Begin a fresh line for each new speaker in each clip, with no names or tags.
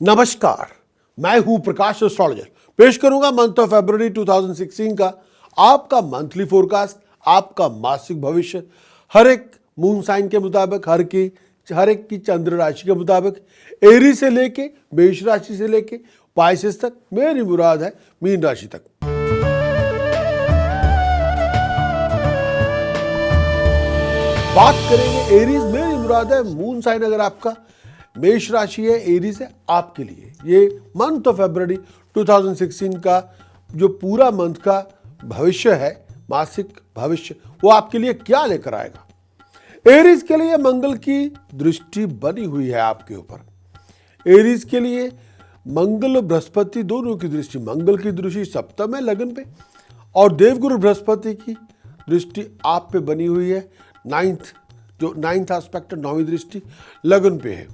नमस्कार, मैं हूं प्रकाश एस्ट्रोलॉजर। पेश करूंगा मंथ ऑफ फरवरी 2016 का आपका मंथली फोरकास्ट, आपका मासिक भविष्य, हर एक मून साइन के मुताबिक, हर एक की चंद्र राशि के मुताबिक, एरी से लेके मेष राशि से लेके पाइसेस तक, मेरी मुराद है मीन राशि तक। बात करेंगे एरीज, मेरी मुराद है मून साइन अगर आपका मेष राशि है, एरीज है आपके लिए ये मंथ ऑफ फरवरी 2016 का जो पूरा मंथ का भविष्य है, मासिक भविष्य, वो आपके लिए क्या लेकर आएगा। एरीज के लिए मंगल की दृष्टि बनी हुई है आपके ऊपर। एरीज के लिए मंगल और बृहस्पति दोनों की दृष्टि, मंगल की दृष्टि सप्तम है लगन पे, और देवगुरु बृहस्पति की दृष्टि आप पे बनी हुई है। नाइन्थ एस्पेक्ट, नौवीं दृष्टि लगन पे है।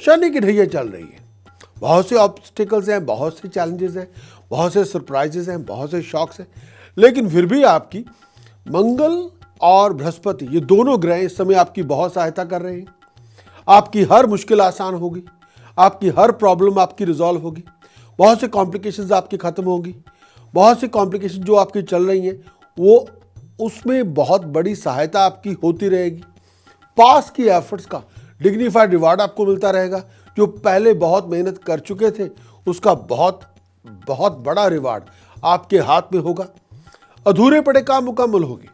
शनि की ढैया चल रही है, बहुत से ऑब्स्टिकल्स हैं, बहुत से चैलेंजेस हैं, बहुत से सरप्राइजेस हैं, बहुत से शॉक्स हैं, लेकिन फिर भी आपकी मंगल और बृहस्पति ये दोनों ग्रह इस समय आपकी बहुत सहायता कर रहे हैं। आपकी हर मुश्किल आसान होगी, आपकी हर प्रॉब्लम आपकी रिजॉल्व होगी, बहुत से कॉम्प्लिकेशंस आपकी खत्म होगी, बहुत से कॉम्प्लिकेशन जो आपकी चल रही हैं वो उसमें बहुत बड़ी सहायता आपकी होती रहेगी। पास की एफर्ट्स का डिग्निफाइड रिवार्ड आपको मिलता रहेगा। जो पहले बहुत मेहनत कर चुके थे उसका बहुत बहुत बड़ा रिवार्ड आपके हाथ में होगा। अधूरे पड़े काम मुकम्मल होगी,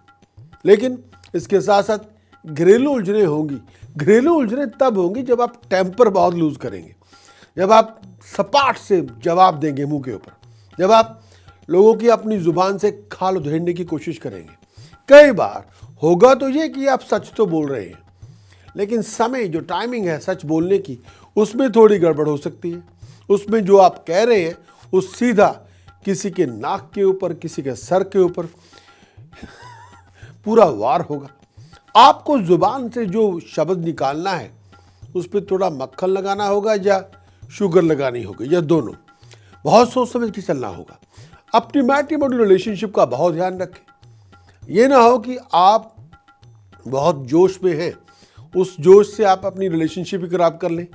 लेकिन इसके साथ साथ घरेलू उलझने होंगी। घरेलू उलझने तब होंगी जब आप टेम्पर बहुत लूज करेंगे, जब आप सपाट से जवाब देंगे मुंह के ऊपर, जब आप लोगों की अपनी जुबान से खाल उधेड़ने की कोशिश करेंगे। कई बार होगा तो ये कि आप सच तो बोल रहे हैं, लेकिन समय जो टाइमिंग है सच बोलने की उसमें थोड़ी गड़बड़ हो सकती है। उसमें जो आप कह रहे हैं वो सीधा किसी के नाक के ऊपर, किसी के सर के ऊपर पूरा वार होगा। आपको जुबान से जो शब्द निकालना है उस पर थोड़ा मक्खन लगाना होगा या शुगर लगानी होगी, या दोनों। बहुत सोच समझ के चलना होगा। अपनी मैट्रिमोनियल रिलेशनशिप का बहुत ध्यान रखें। ये ना हो कि आप बहुत जोश में हैं, उस जोश से आप अपनी रिलेशनशिप ही खराब कर लें,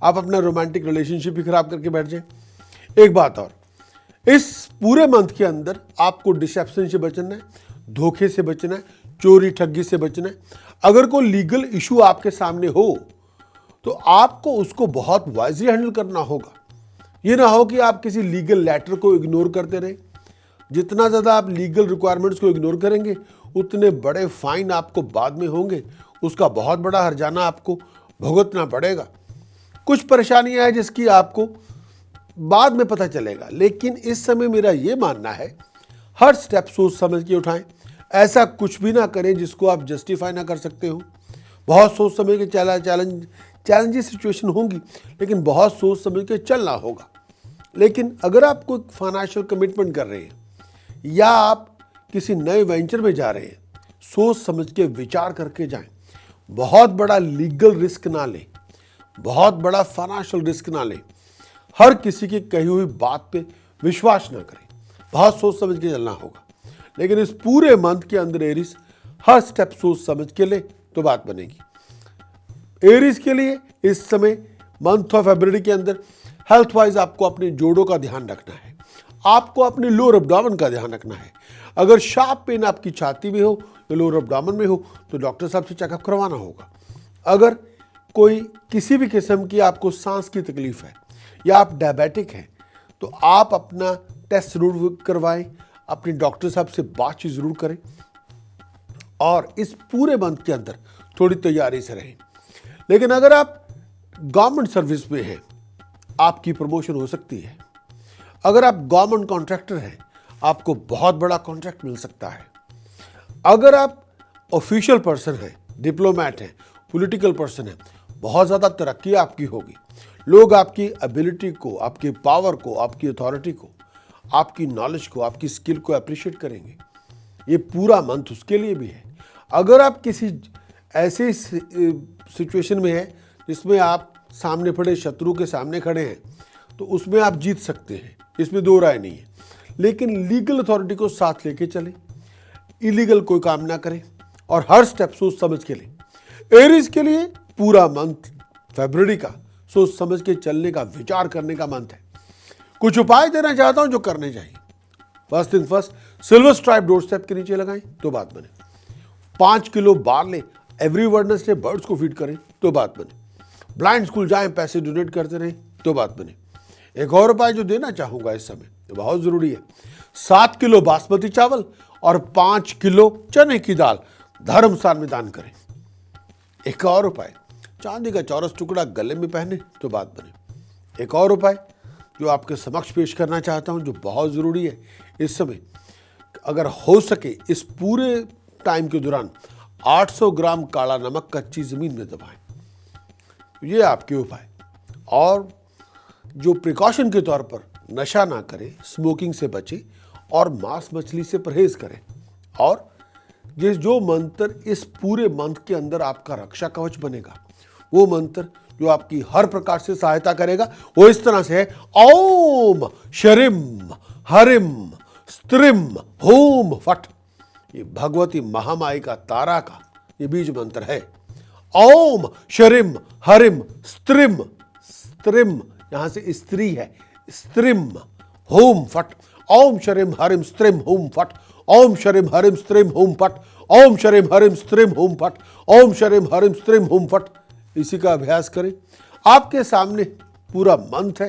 आप अपना रोमांटिक रिलेशनशिप ही खराब करके बैठ जाएं। एक बात और, इस पूरे मंथ के अंदर आपको डिसेप्शन से बचना है, धोखे से बचना है, चोरी ठगी से बचना है। अगर कोई लीगल इशू आपके सामने हो तो आपको उसको बहुत वाइजली हैंडल करना होगा। ये ना हो कि आप किसी लीगल लेटर को इग्नोर करते रहें। जितना ज़्यादा आप लीगल रिक्वायरमेंट्स को इग्नोर करेंगे उतने बड़े फाइन आपको बाद में होंगे, उसका बहुत बड़ा हर्जाना आपको भुगतना पड़ेगा। कुछ परेशानियां हैं जिसकी आपको बाद में पता चलेगा, लेकिन इस समय मेरा ये मानना है हर स्टेप सोच समझ के उठाएं। ऐसा कुछ भी ना करें जिसको आप जस्टिफाई ना कर सकते हो। बहुत सोच समझ के चैलेंजेस सिचुएशन होंगी, लेकिन बहुत सोच समझ के चलना होगा। लेकिन अगर आप कोई फाइनेंशियल कमिटमेंट कर रहे हैं या आप किसी नए वेंचर में जा रहे हैं, सोच समझ के विचार करके जाएं। बहुत बड़ा लीगल रिस्क ना लें, बहुत बड़ा फाइनेंशियल रिस्क ना लें। हर किसी की कही हुई बात पे विश्वास ना करें, बहुत सोच समझ के चलना होगा। लेकिन इस पूरे मंथ के अंदर एरीज हर स्टेप सोच समझ के ले तो बात बनेगी। एरीज के लिए इस समय मंथ ऑफ फरवरी के अंदर हेल्थ वाइज आपको अपने जोड़ों का ध्यान रखना है, आपको अपने लोअर एब्डोमेन का ध्यान रखना है। अगर शार्प पेन आपकी छाती में हो या लोअर एब्डोमेन में हो तो डॉक्टर साहब से चेकअप करवाना होगा। अगर कोई किसी भी किस्म की आपको सांस की तकलीफ है या आप डायबिटिक हैं तो आप अपना टेस्ट जरूर करवाएं, अपने डॉक्टर साहब से बातचीत ज़रूर करें, और इस पूरे मंथ के अंदर थोड़ी तैयारी से रहें। लेकिन अगर आप गवर्नमेंट सर्विस में हैं, आपकी प्रमोशन हो सकती है। अगर आप गवर्नमेंट कॉन्ट्रैक्टर हैं, आपको बहुत बड़ा कॉन्ट्रैक्ट मिल सकता है। अगर आप ऑफिशियल पर्सन हैं, डिप्लोमेट हैं, पॉलिटिकल पर्सन हैं, बहुत ज़्यादा तरक्की आपकी होगी। लोग आपकी एबिलिटी को, आपकी पावर को, आपकी अथॉरिटी को, आपकी नॉलेज को, आपकी स्किल को अप्रिशिएट करेंगे। ये पूरा मंथ उसके लिए भी है। अगर आप किसी ऐसे सिचुएशन में हैं जिसमें आप सामने पड़े शत्रु के सामने खड़े हैं तो उसमें आप जीत सकते हैं, इसमें दो राय नहीं है। लेकिन लीगल अथॉरिटी को साथ लेके चलें, इलीगल कोई काम ना करें, और हर स्टेप सोच समझ के लें। एरीज के लिए पूरा मंथ फरवरी का सोच समझ के चलने का, विचार करने का मंत्र है। कुछ उपाय देना चाहता हूं जो करने चाहिए। First thing first, silver stripe door step के नीचे लगाएं तो बात बने। 5 kilo barley every Wednesday birds को फीड करें तो बात बने। ब्लाइंड स्कूल जाएं, पैसे डोनेट करते रहें तो बात बने। एक और उपाय जो देना चाहूंगा इस समय, तो बहुत जरूरी है। 7 किलो बासमती चावल और 5 किलो चने की दाल धर्मस्थान में दान करें। एक और उपाय, चांदी का चौरस टुकड़ा गले में पहने तो बात बने। एक और उपाय जो आपके समक्ष पेश करना चाहता हूं, जो बहुत जरूरी है इस समय, अगर हो सके इस पूरे टाइम के दौरान 800 ग्राम काला नमक कच्ची जमीन में दबाएं। ये आपके उपाय। और जो प्रिकॉशन के तौर पर नशा ना करें, स्मोकिंग से बचें और मांस मछली से परहेज करें। और ये जो मंत्र इस पूरे मंत्र के अंदर आपका रक्षा कवच बनेगा, वो मंत्र जो आपकी हर प्रकार से सहायता करेगा, वो इस तरह से है। ओम शरीम हरिम स्त्रिम होम फट। ये भगवती महामाई का, तारा का ये बीज मंत्र है। ओम शरीम हरिम स्त्रिम, स्त्रिम यहां से स्त्री है, स्त्रिम होम फट। ओम शरीम हरिम स्त्रिम होम फट। ओम शरीम हरिम स्त्रिम होम फट। ओम शरीम हरिम स्त्रिम होम फट। ओम शरीम हरिम स्त्रिम होम फट। इसी का अभ्यास करें। आपके सामने पूरा मंथ है।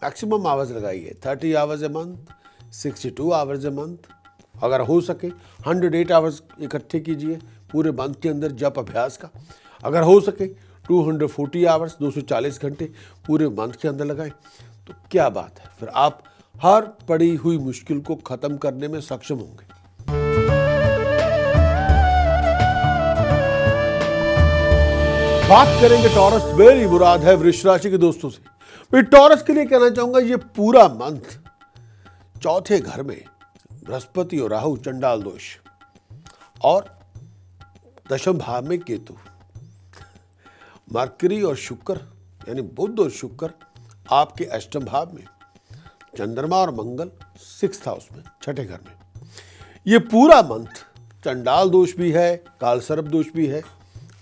मैक्सिमम आवर्स लगाइए, 30 hours a month, 62 hours a month. अगर हो सके 108 आवर्स इकट्ठे कीजिए पूरे मंथ के अंदर जप अभ्यास का। अगर हो सके 240 आवर्स, 240 घंटे पूरे मंथ के अंदर लगाएं तो क्या बात है, फिर आप हर पड़ी हुई मुश्किल को खत्म करने में सक्षम होंगे। बात करेंगे टॉरस, मेरी मुराद है वृष राशि के दोस्तों से। मैं टॉरस के लिए कहना चाहूंगा, ये पूरा मंथ चौथे घर में बृहस्पति और राहु चंडाल दोष, और दशम भाव में केतु, मरकरी और शुक्र यानी बुध और शुक्र आपके अष्टम भाव में, चंद्रमा और मंगल 6th हाउस में, छठे घर में। ये पूरा मंथ चंडाल दोष भी है, काल सर्प दोष भी है,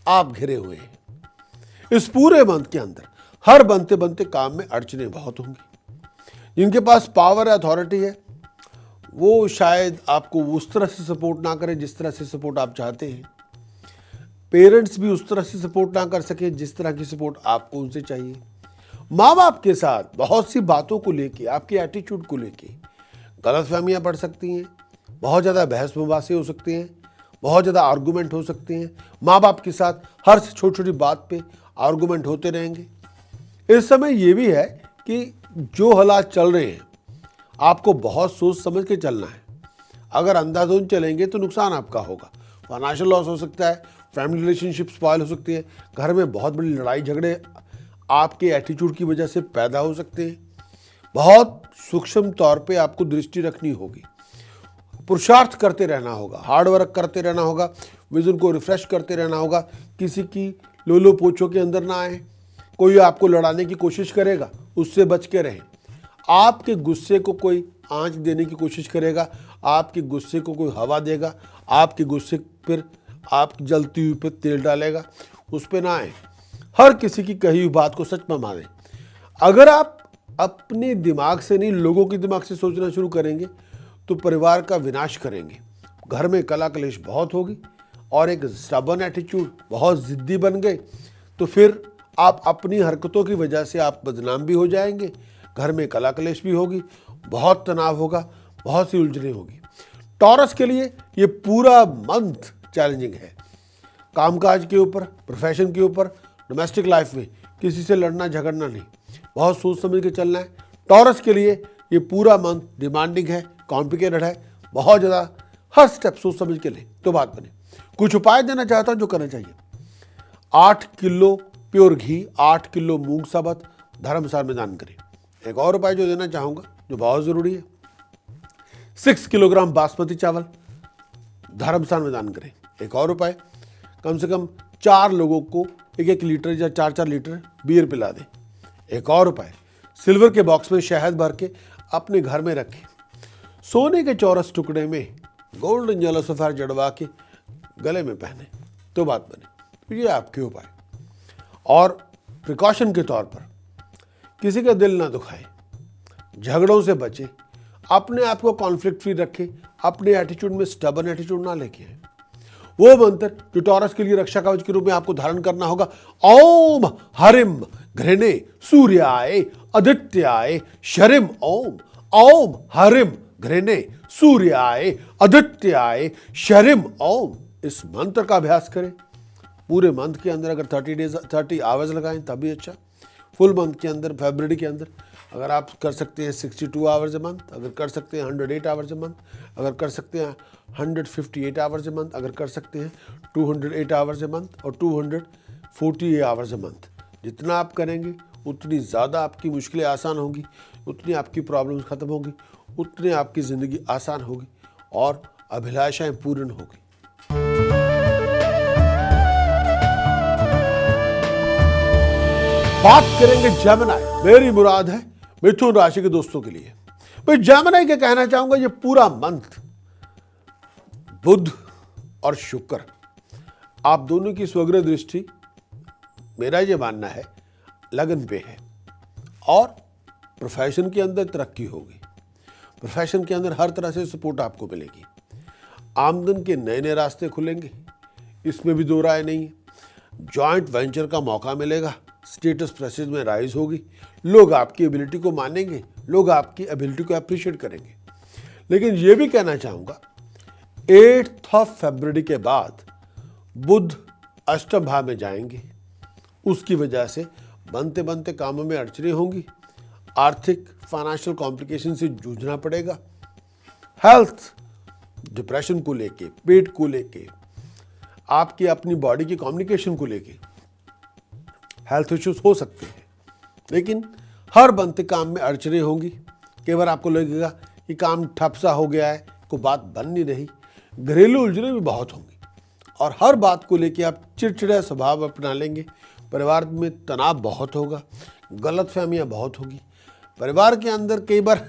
आप घिरे हुए हैं। इस पूरे मंथ के अंदर हर बनते बनते काम में अड़चने बहुत होंगी। जिनके पास पावर अथॉरिटी है वो शायद आपको उस तरह से सपोर्ट ना करें जिस तरह से सपोर्ट आप चाहते हैं। पेरेंट्स भी उस तरह से सपोर्ट ना कर सके जिस तरह की सपोर्ट आपको उनसे चाहिए। माँ बाप के साथ बहुत सी बातों को लेके, आपके एटीट्यूड को लेके गलतफहमियां बढ़ सकती हैं, बहुत ज़्यादा बहस मुबासे हो सकते हैं, बहुत ज़्यादा आर्गूमेंट हो सकते हैं। माँ बाप के साथ हर छोटी छोटी बात पे आर्गूमेंट होते रहेंगे। इस समय ये भी है कि जो हालात चल रहे हैं आपको बहुत सोच समझ के चलना है। अगर अंधाधुंध चलेंगे तो नुकसान आपका होगा। फाइनेंशियल लॉस हो सकता है, फैमिली रिलेशनशिप स्पॉइल हो सकती है, घर में बहुत बड़ी लड़ाई झगड़े आपके एटीट्यूड की वजह से पैदा हो सकते हैं। बहुत सूक्ष्म तौर पे आपको दृष्टि रखनी होगी, पुरुषार्थ करते रहना होगा, हार्ड वर्क करते रहना होगा, विजन को रिफ्रेश करते रहना होगा। किसी की लोलो पोछों के अंदर ना आए। कोई आपको लड़ाने की कोशिश करेगा, उससे बच के रहें। आपके गुस्से को कोई आंच देने की कोशिश करेगा, आपके गुस्से को कोई हवा देगा, आपके गुस्से पर आप जलती हुई पर तेल डालेगा, उस पर ना आए। हर किसी की कही हुई बात को सच में मानें। अगर आप अपने दिमाग से नहीं, लोगों के दिमाग से सोचना शुरू करेंगे तो परिवार का विनाश करेंगे। घर में कला कलेश बहुत होगी और एक स्टबर्न एटीट्यूड, बहुत जिद्दी बन गए तो फिर आप अपनी हरकतों की वजह से आप बदनाम भी हो जाएंगे। घर में कला कलेश भी होगी, बहुत तनाव होगा, बहुत सी उलझने होगी। टॉरस के लिए ये पूरा मंथ चैलेंजिंग है। कामकाज के ऊपर, प्रोफेशन के ऊपर, डोमेस्टिक लाइफ में किसी से लड़ना झगड़ना नहीं, बहुत सोच समझ के चलना है। टॉरस के लिए ये पूरा मंथ डिमांडिंग है, कॉम्प्लिकेटेड है, बहुत ज़्यादा। हर स्टेप सोच समझ के लें तो बात बने। कुछ उपाय देना चाहता हूँ जो करना चाहिए। 8 किलो प्योर घी, 8 किलो मूंग साबत धर्मशाला में दान करें। एक और उपाय जो देना चाहूँगा जो बहुत ज़रूरी है, 6 किलोग्राम बासमती चावल धर्मशाला में दान करें। एक और उपाय, कम से कम 4 लोगों को 1-1 लीटर या 4-4 लीटर बियर पिला दें। एक और उपाय, सिल्वर के बॉक्स में शहद भर के अपने घर में रखें। सोने के चौरस टुकड़े में गोल्डन येलो सफेद जड़वा के गले में पहने तो बात बने। तो ये आपके उपाय। और प्रिकॉशन के तौर पर किसी का दिल ना दुखाए, झगड़ों से बचे, अपने आप को कॉन्फ्लिक्ट फ्री रखे, अपने एटीट्यूड में स्टबर्न एटीट्यूड ना लेके आए। वो मंत्र जो टॉरस के लिए रक्षा कवच के रूप में आपको धारण करना होगा, ओम हरिम घृणे सूर्याय आदित्याय शरिम ओम, ओम हरिम घृणे सूर्याय आदित्याय शरिम ओम। इस मंत्र का अभ्यास करें पूरे मंथ के अंदर। अगर 30 आवर्स लगाएं तब भी अच्छा। फुल मंथ के अंदर, फरवरी के अंदर अगर आप कर सकते हैं 62 आवर्स ए मंथ, अगर कर सकते हैं 108 आवर्स ए मंथ, अगर कर सकते हैं 158 आवर्स ए मंथ, अगर कर सकते हैं 208 आवर्स ए मंथ और 240 आवर्स ए मंथ, जितना आप करेंगे उतनी ज़्यादा आपकी मुश्किलें आसान होंगी, उतनी आपकी प्रॉब्लम्स खत्म होंगी, उतनी आपकी ज़िंदगी आसान होगी और अभिलाषाएं पूर्ण होगी। बात करेंगे जेमिनी। मेरी मुराद है मिथुन राशि के दोस्तों के लिए। मैं जेमिनी के कहना चाहूंगा, ये पूरा मंथ बुध और शुक्र आप दोनों की स्वग्रह दृष्टि, मेरा ये मानना है, लगन पे है और प्रोफेशन के अंदर तरक्की होगी। प्रोफेशन के अंदर हर तरह से सपोर्ट आपको मिलेगी। आमदन के नए नए रास्ते खुलेंगे, इसमें भी दो राय नहीं है। जॉइंट वेंचर का मौका मिलेगा, स्टेटस प्रेस्टीज में राइज होगी, लोग आपकी एबिलिटी को मानेंगे, लोग आपकी एबिलिटी को अप्रिशिएट करेंगे। लेकिन ये भी कहना चाहूँगा 8 फरवरी के बाद बुध अष्टम भाव में जाएंगे, उसकी वजह से बनते बनते कामों में अड़चने होंगी, आर्थिक फाइनेंशियल कॉम्प्लिकेशन से जूझना पड़ेगा, हेल्थ डिप्रेशन को लेके, पेट को लेके, आपकी अपनी बॉडी की कम्युनिकेशन को लेके हेल्थ इश्यूज हो सकते हैं। लेकिन हर बनते काम में अड़चने होंगी, कई बार आपको लगेगा कि काम ठप सा हो गया है, कोई बात बन नहीं रही, घरेलू उलझने भी बहुत होंगी और हर बात को लेके आप चिड़चिड़ा स्वभाव अपना लेंगे। परिवार में तनाव बहुत होगा, गलतफहमियां बहुत होगी। परिवार के अंदर कई बार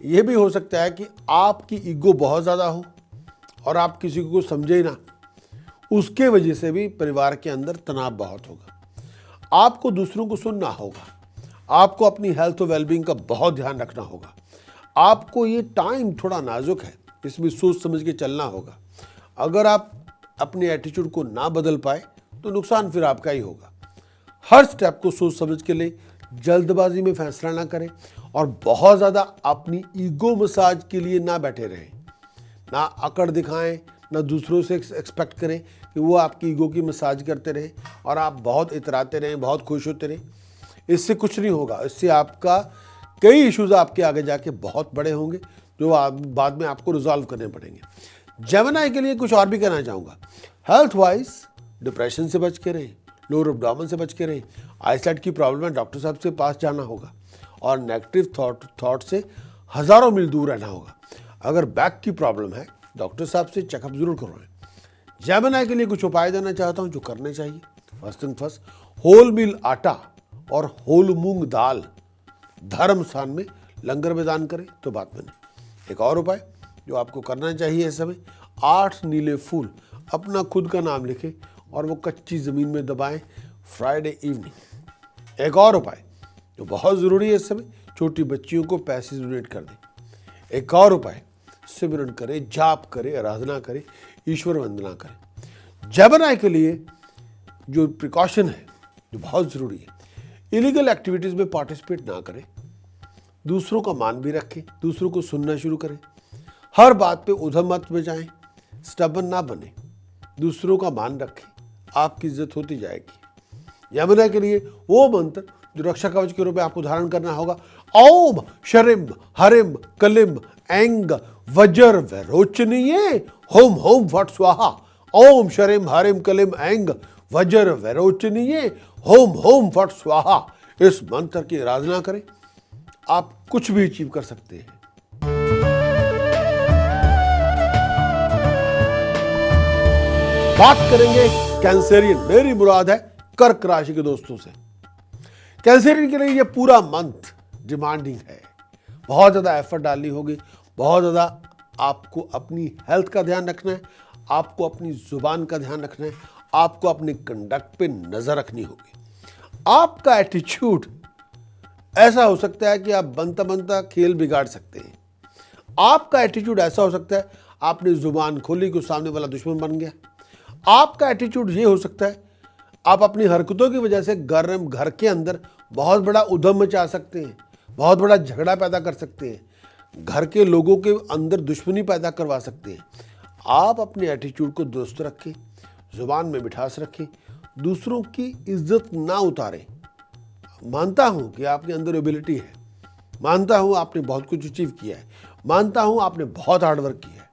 ये भी हो सकता है कि आपकी ईगो बहुत ज़्यादा हो और आप किसी को समझे ही ना, उसके वजह से भी परिवार के अंदर तनाव बहुत होगा। आपको दूसरों को सुनना होगा, आपको अपनी हेल्थ और वेलबींग का बहुत ध्यान रखना होगा। आपको ये टाइम थोड़ा नाजुक है, इसमें सोच समझ के चलना होगा। अगर आप अपने एटीट्यूड को ना बदल पाए तो नुकसान फिर आपका ही होगा। हर स्टेप को सोच समझ के ले, जल्दबाजी में फैसला ना करें और बहुत ज़्यादा अपनी ईगो मसाज के लिए ना बैठे रहें, ना अकड़ दिखाएं, ना दूसरों से एक्सपेक्ट करें कि वो आपकी ईगो की मसाज करते रहें और आप बहुत इतराते रहें, बहुत खुश होते रहें। इससे कुछ नहीं होगा। इससे आपका कई इश्यूज आपके आगे जाके बहुत बड़े होंगे जो बाद में आपको रिजॉल्व करने पड़ेंगे। जेमिनी के लिए कुछ और भी कहना चाहूँगा। हेल्थ वाइज डिप्रेशन से बच के रहें, लोअर एब्डोमेन से बच के रहें, आईसाइट की प्रॉब्लम है, डॉक्टर साहब से पास जाना होगा और नेगेटिव थॉट से हज़ारों मील दूर रहना होगा। अगर बैक की प्रॉब्लम है, डॉक्टर साहब से चेकअप जरूर करवाएं। जेमिनी के लिए कुछ उपाय देना चाहता हूं जो करने चाहिए। First and first, whole meal आटा और होल मूंग दाल धर्म स्थान में लंगर में दान करें तो बात बने। एक और उपाय जो आपको करना चाहिए इस समय, 8 नीले फूल अपना खुद का नाम लिखें और वो कच्ची ज़मीन में दबाएं फ्राइडे इवनिंग। एक और उपाय जो बहुत ज़रूरी है इस समय, छोटी बच्चियों को पैसे डोनेट कर दें। एक और उपाय, सिमरन करें, जाप करें, आराधना करें, ईश्वर वंदना करें। जेमिनी के लिए जो प्रिकॉशन है जो बहुत ज़रूरी है, इलीगल एक्टिविटीज़ में पार्टिसिपेट ना करें, दूसरों का मान भी रखें, दूसरों को सुनना शुरू करें, हर बात पे उधम मत में जाएं, स्टबर्न ना बने, दूसरों का मान रखें, आपकी इज्जत होती जाएगी। जेमिनी के लिए वो मंत्र जो रक्षा कवच के रूप में आपको धारण करना होगा, ओम शरिम हरिम कलिम ऐंग वज्र वैरोचनीय होम होम फट स्वाहा। ओम शरिम हरिम कलिम ऐंग वज्र वैरोचनीय होम होम फट स्वाहा। इस मंत्र की आराधना करें, आप कुछ भी अचीव कर सकते हैं। बात करेंगे कैंसेरियन। मेरी मुराद है कर्क राशि के दोस्तों से। कैंसेरियन के लिए ये पूरा मंथ डिमांडिंग है, बहुत ज़्यादा एफर्ट डालनी होगी, बहुत ज़्यादा आपको अपनी हेल्थ का ध्यान रखना है, आपको अपनी ज़ुबान का ध्यान रखना है, आपको अपनी कंडक्ट पे नज़र रखनी होगी। आपका एटीट्यूड ऐसा हो सकता है कि आप बनता बनता खेल बिगाड़ सकते हैं। आपका एटीट्यूड ऐसा हो सकता है आपने जुबान खोली को सामने वाला दुश्मन बन गया। आपका एटीट्यूड ये हो सकता है आप अपनी हरकतों की वजह से घर के अंदर बहुत बड़ा उधम मचा सकते हैं, बहुत बड़ा झगड़ा पैदा कर सकते हैं, घर के लोगों के अंदर दुश्मनी पैदा करवा सकते हैं। आप अपने एटीट्यूड को दुरुस्त रखें, जुबान में मिठास रखें, दूसरों की इज्जत ना उतारें। मानता हूं कि आपके अंदर एबिलिटी है, मानता हूं आपने बहुत कुछ अचीव किया है, मानता हूं आपने बहुत हार्डवर्क किया है,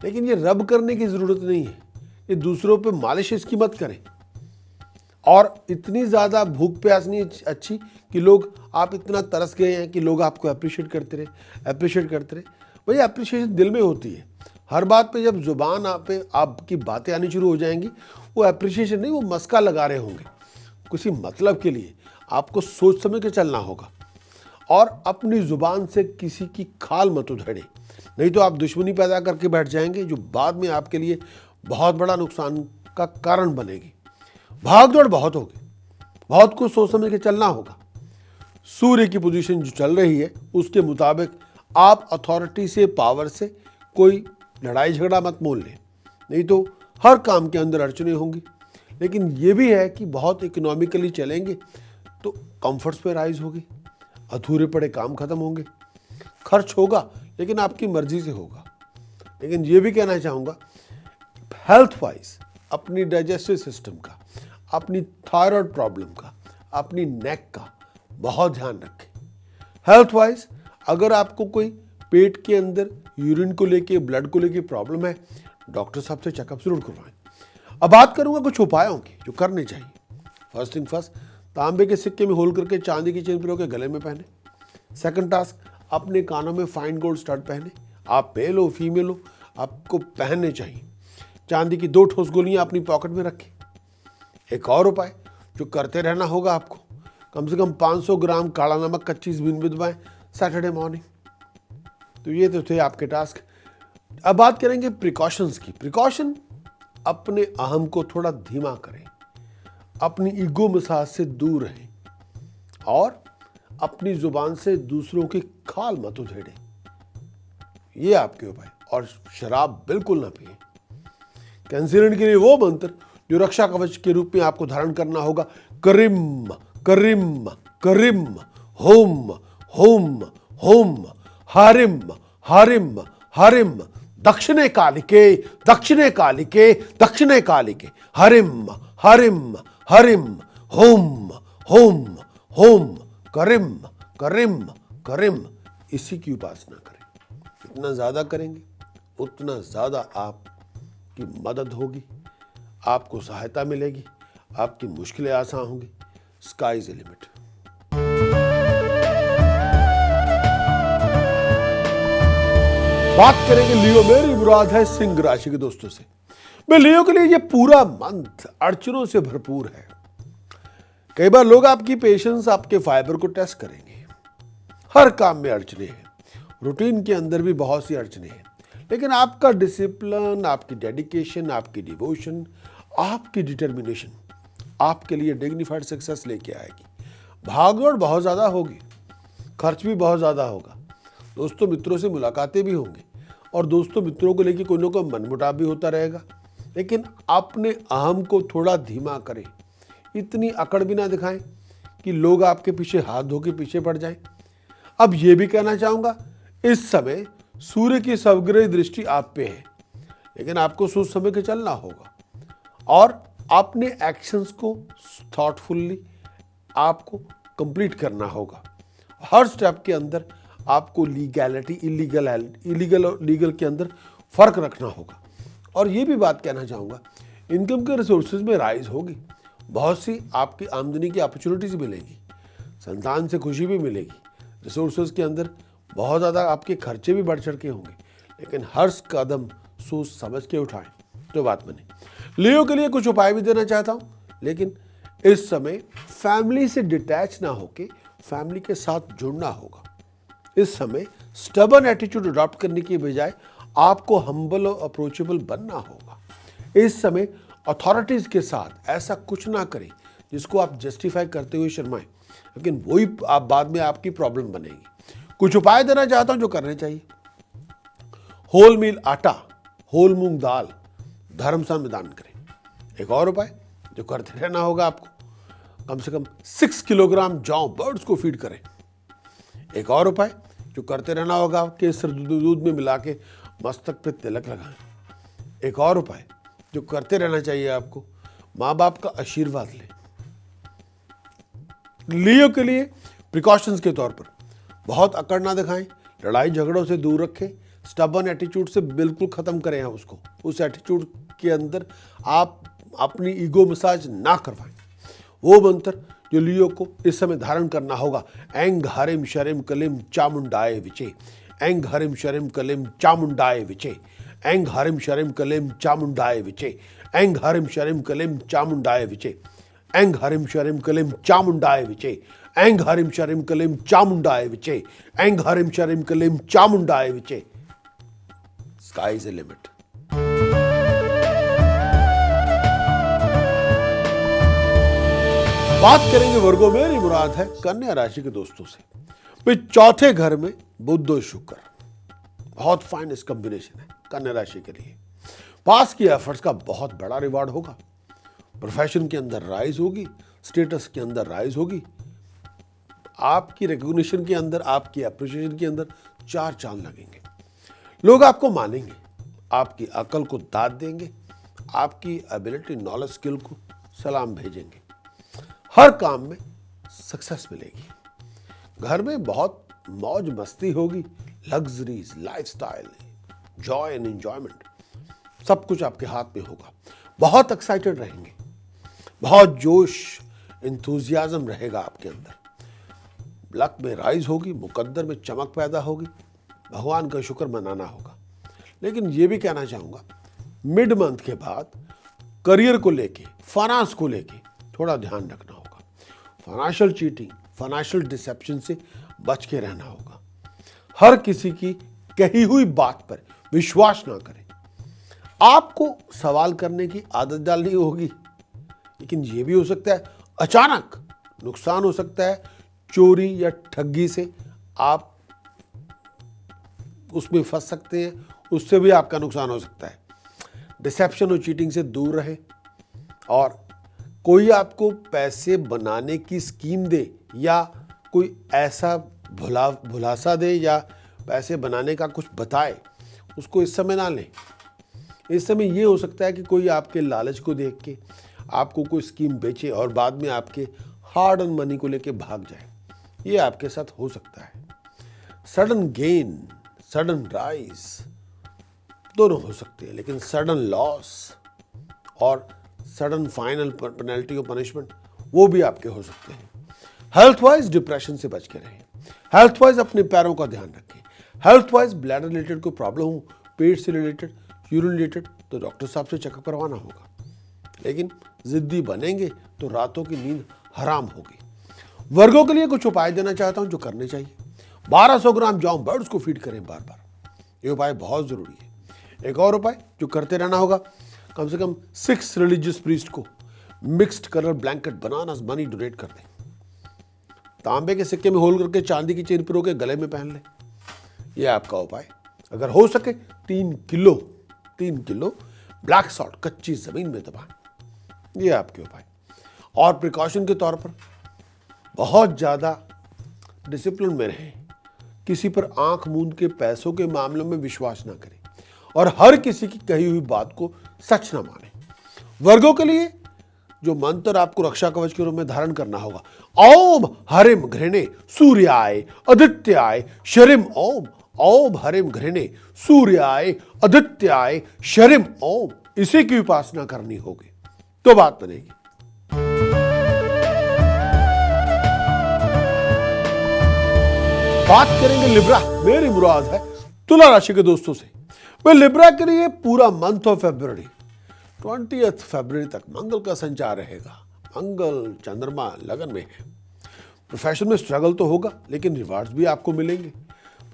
लेकिन ये रब करने की ज़रूरत नहीं है। ये दूसरों पे मालिश इसकी मत करें। और इतनी ज़्यादा भूख प्यास नहीं अच्छी कि लोग आप इतना तरस गए हैं कि लोग आपको अप्रिशिएट करते रहे। वही अप्रिशिएशन दिल में होती है। हर बात पे जब जुबान पे आपकी बातें आनी शुरू हो जाएंगी, वो अप्रिशिएशन नहीं, वो मस्का लगा रहे होंगे किसी मतलब के लिए। आपको सोच समझ के चलना होगा और अपनी जुबान से किसी की खाल मत उधेड़े, नहीं तो आप दुश्मनी पैदा करके बैठ जाएंगे जो बाद में आपके लिए बहुत बड़ा नुकसान का कारण बनेगी। भाग दौड़ बहुत होगी, बहुत कुछ सोच समझ के चलना होगा। सूर्य की पोजीशन जो चल रही है उसके मुताबिक आप अथॉरिटी से, पावर से कोई लड़ाई झगड़ा मत मोल लें, नहीं तो हर काम के अंदर अड़चने होंगी। लेकिन ये भी है कि बहुत इकोनॉमिकली चलेंगे तो कंफर्ट्स पे राइज होगी, अधूरे पड़े काम खत्म होंगे, खर्च होगा लेकिन आपकी मर्जी से होगा। लेकिन ये भी कहना चाहूँगा, हेल्थ वाइज अपनी डाइजेस्टिव सिस्टम का, अपनी थायराइड प्रॉब्लम का, अपनी नेक का बहुत ध्यान रखें। हेल्थ वाइज अगर आपको कोई पेट के अंदर यूरिन को लेके, ब्लड को लेके प्रॉब्लम है, डॉक्टर साहब से चेकअप जरूर करवाएं। अब बात करूंगा कुछ उपायों की जो करने चाहिए। फर्स्ट थिंग फर्स्ट, तांबे के सिक्के में होल करके चांदी की चेन पिरो के गले में पहने। सेकंड टास्क, अपने कानों में फाइन गोल्ड स्टड पहने। आप मेल हो फीमेल हो, आपको पहनने चाहिए। चांदी की 2 ठोस गोलियां अपनी पॉकेट में रखें। एक और उपाय जो करते रहना होगा आपको, कम से कम 500 ग्राम काला नमक कच्ची ज़मीन में दबाएं सैटरडे मॉर्निंग। तो ये तो थे आपके टास्क। अब बात करेंगे प्रिकॉशंस की। प्रिकॉशन, अपने अहम को थोड़ा धीमा करें, अपनी ईगो मसाज से दूर रहें और अपनी जुबान से दूसरों की खाल मत उधेड़ें। ये आपके उपाय। और शराब बिल्कुल ना पिए। कैंसरियन के लिए वो मंत्र जो रक्षा कवच के रूप में आपको धारण करना होगा, करिम करिम करिम होम होम होम हारिम हारिम हारिम दक्षिणे कालिके दक्षिणे कालिके दक्षिणे कालिके हरिम हरिम हरिम होम होम होम करिम करिम करिम। इसी की उपासना करें। जितना ज़्यादा करेंगे उतना ज़्यादा आपकी मदद होगी, आपको सहायता मिलेगी, आपकी मुश्किलें आसान होंगी। Sky is the limit. बात करेंगे लियो, मेरी मुराद है सिंह राशि के दोस्तों से। मैं लियो के लिए ये पूरा मंथ अड़चनों से भरपूर है। कई बार लोग आपकी पेशेंस, आपके फाइबर को टेस्ट करेंगे। हर काम में अड़चने हैं, रूटीन के अंदर भी बहुत सी अड़चने हैं, लेकिन आपका डिसिप्लिन, आपकी डेडिकेशन, आपकी डिवोशन, आपकी डिटर्मिनेशन आपके लिए डिग्निफाइड सक्सेस लेके आएगी। भागदौड़ बहुत ज़्यादा होगी, खर्च भी बहुत ज़्यादा होगा, दोस्तों मित्रों से मुलाकातें भी होंगी और दोस्तों मित्रों को लेकर कोई ना कोई मनमुटाव भी होता रहेगा। लेकिन अपने अहम को थोड़ा धीमा करें, इतनी अकड़ भी ना दिखाएं कि लोग आपके पीछे हाथ धो के पीछे पड़ जाएं। अब ये भी कहना चाहूँगा, इस समय सूर्य की सर्वग्रही दृष्टि आप पे है, लेकिन आपको सोच समझ के चलना होगा और अपने एक्शंस को थॉटफुली आपको कंप्लीट करना होगा। हर स्टेप के अंदर आपको लीगैलिटी, इलीगल और लीगल के अंदर फर्क रखना होगा। और ये भी बात कहना चाहूँगा, इनकम के रिसोर्सेज में राइज होगी, बहुत सी आपकी आमदनी की अपॉर्चुनिटीज मिलेगी, संतान से खुशी भी मिलेगी। रिसोर्सेज के अंदर बहुत ज़्यादा आपके खर्चे भी बढ़ चढ़ के होंगे, लेकिन हर कदम सोच समझ के उठाएं तो बात बने। लियो के लिए कुछ उपाय भी देना चाहता हूँ, लेकिन इस समय फैमिली से डिटैच ना होके फैमिली के साथ जुड़ना होगा। इस समय स्टबर्न एटीट्यूड अडॉप्ट करने की बजाय आपको हम्बल और अप्रोचेबल बनना होगा। इस समय अथॉरिटीज़ के साथ ऐसा कुछ ना करें जिसको आप जस्टिफाई करते हुए शर्माएं, लेकिन वही आप बाद में आपकी प्रॉब्लम बनेगी। कुछ उपाय देना चाहता हूं जो करने चाहिए। होल मील आटा, होल मूंग दाल धर्मस्थान में दान करें। एक और उपाय जो करते रहना होगा आपको, कम से कम 6 किलोग्राम जौ बर्ड्स को फीड करें। एक और उपाय जो करते रहना होगा, केसर दूध में मिला के मस्तक पे तिलक लगाएं। एक और उपाय जो करते रहना चाहिए आपको, माँ बाप का आशीर्वाद लें। लियो के लिए प्रिकॉशंस के तौर पर बहुत अकड़ ना दिखाएं, लड़ाई झगड़ों से दूर रखें, स्टबर्न एटीट्यूड से बिल्कुल खत्म करें उसको। उस एटीट्यूड के अंदर आप अपनी ईगो मसाज ना करवाएं। वो मंत्र जो लियो को इस समय धारण करना होगा, एंग हरिम शरिम कलिम चामुंडाए विचे, एंग हरिम शरिम कलिम चामुंडाए विचे, एंग हरिम शरिम कलिम चामुंडाए विचे, एंग हरिम शरिम कलिम चामुंडाए विचे, एंग हरिम शरिम कलिम चामुंडाए विचे, एंग हरिम शरिम कलिम चामुंडाए विचे, एंग हरिम शरिम कलिम चामुंडाए विचे। Sky is the limit. बात करेंगे वर्गों में, मेरी मुराद है कन्या राशि के दोस्तों से। भाई चौथे घर में बुध और शुक्र, बहुत फाइन कॉम्बिनेशन है कन्या राशि के लिए। पास की एफर्ट्स का बहुत बड़ा रिवार्ड होगा। प्रोफेशन के अंदर राइज होगी, स्टेटस के अंदर राइज होगी, आपकी रिकॉग्निशन के अंदर, आपकी अप्रिशिएशन के अंदर 4 चांद लगेंगे। लोग आपको मानेंगे, आपकी अकल को दाद देंगे, आपकी एबिलिटी, नॉलेज, स्किल को सलाम भेजेंगे। हर काम में सक्सेस मिलेगी। घर में बहुत मौज मस्ती होगी, luxuries, lifestyle, Joy and enjoyment, सब कुछ आपके हाथ में होगा। बहुत एक्साइटेड रहेंगे, बहुत जोश, एंथुजियाज्म रहेगा आपके अंदर। लक में राइज होगी, मुकद्दर में चमक पैदा होगी। भगवान का शुक्र मनाना होगा। लेकिन ये भी कहना चाहूँगा, मिड मंथ के बाद करियर को लेके, फाइनेंस को लेके थोड़ा ध्यान रखना होगा। फाइनेंशियल चीटिंग, फाइनेंशियल डिसेप्शन से बच के रहना होगा। हर किसी की कही हुई बात पर विश्वास ना करें। आपको सवाल करने की आदत डालनी होगी, लेकिन यह भी हो सकता है अचानक नुकसान हो सकता है। चोरी या ठगी से आप उसमें फंस सकते हैं, उससे भी आपका नुकसान हो सकता है। डिसेप्शन और चीटिंग से दूर रहें। और कोई आपको पैसे बनाने की स्कीम दे या कोई ऐसा भुलासा दे या पैसे बनाने का कुछ बताए, उसको इस समय ना लें। इस समय ये हो सकता है कि कोई आपके लालच को देख के आपको कोई स्कीम बेचे और बाद में आपके हार्ड अर्न मनी को लेके भाग जाए। ये आपके साथ हो सकता है। सडन गेन, सडन राइज दोनों हो सकते हैं, लेकिन सडन लॉस और सडन फाइनल पेनल्टी और पनिशमेंट वो भी आपके हो सकते हैं। हेल्थ वाइज डिप्रेशन से बच के रहें। हेल्थ वाइज अपने पैरों का ध्यान रखें। हेल्थ वाइज ब्लैडर रिलेटेड कोई प्रॉब्लम हो, पेट से रिलेटेड, यूरिन रिलेटेड, तो डॉक्टर साहब से चेकअप करवाना होगा। लेकिन जिद्दी बनेंगे तो रातों की नींद हराम होगी। वर्गों के लिए कुछ उपाय देना चाहता हूं जो करने चाहिए। 1200 ग्राम जौ बर्ड्स को फीड करें बार बार, ये उपाय बहुत जरूरी है। एक और उपाय जो करते रहना होगा, कम से कम 6 रिलीजियस प्रीस्ट को मिक्स्ड कलर ब्लैंकेट बनाना मनी डोनेट कर दें। तांबे के सिक्के में होल करके चांदी की चेन पिरो के गले में पहन लें। यह आपका उपाय। अगर हो सके 3 किलो ब्लैक सॉल्ट कच्ची जमीन में दबाएं। ये आपके उपाय। और प्रिकॉशन के तौर पर बहुत ज्यादा डिसिप्लिन में रहें। किसी पर आंख मूंद के पैसों के मामलों में विश्वास ना करें और हर किसी की कही हुई बात को सच ना माने। वर्गों के लिए जो मंत्र आपको रक्षा कवच के रूप में धारण करना होगा, ओम हरिम घृणे सूर्याय आदित्याय शरिम ओम, ओम हरिम घृणे सूर्याय आदित्याय शरिम ओम, इसी की उपासना करनी होगी तो बात बनेगी। बात करेंगे लिब्रा, मेरी मुराद है तुला राशि के दोस्तों से। वे लिब्रा के लिए पूरा मंथ ऑफ फरवरी 20 फरवरी तक मंगल का संचार रहेगा। मंगल चंद्रमा लगन में है। प्रोफेशन में स्ट्रगल तो होगा, लेकिन रिवार्ड्स भी आपको मिलेंगे।